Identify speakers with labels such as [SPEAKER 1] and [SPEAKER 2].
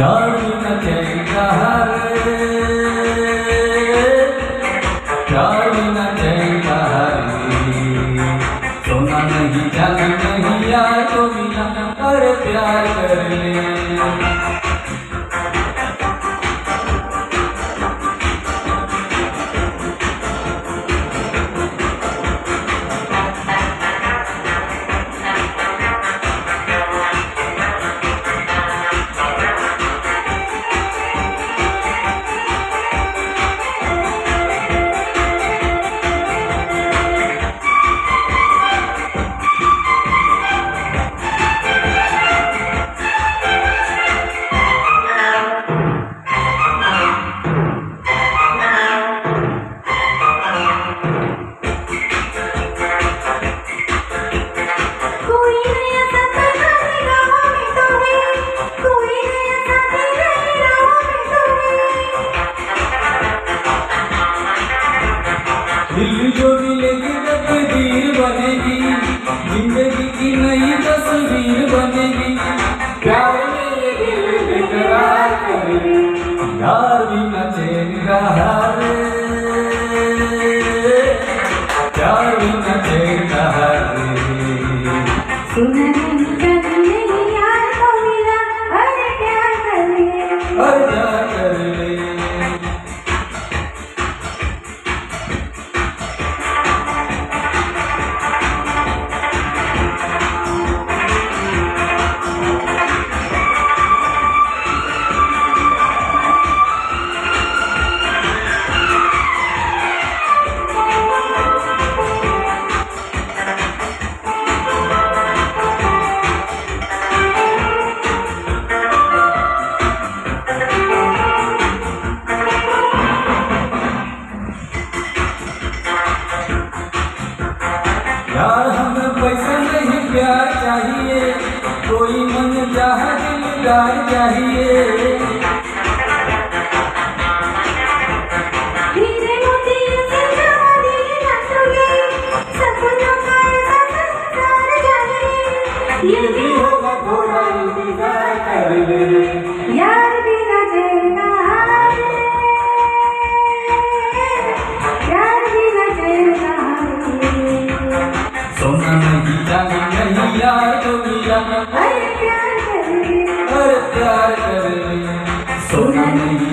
[SPEAKER 1] यार बिना चैन कहाँ रे, प्यार बिना चैन कहाँ रे, सोना नहीं जाना नहीं यार तो बिना, अरे प्यार कर ले। दिल जो मिलेगी तकदीर बनेगी, जिंदगी की नई तस्वीर बनेगी। प्यार मेरे दिल बेकरार करे, यार बिना चैन कहाँ रे, प्यार बिना चैन कहाँ रे। अरे प्यार कर ले। यार हमें पैसा नहीं प्यार चाहिए, कोई मन चाह दिलदार चाहिए। ये भी होगा थोड़ा इंतजार कर ले,
[SPEAKER 2] यार बिना चैन कहाँ रे, यार बिना चैन कहाँ रे।
[SPEAKER 1] सोना नहीं जाना नहीं यार तो मिला,
[SPEAKER 2] अरे प्यार कर ले,
[SPEAKER 1] अरे प्यार कर ले। सोना नहीं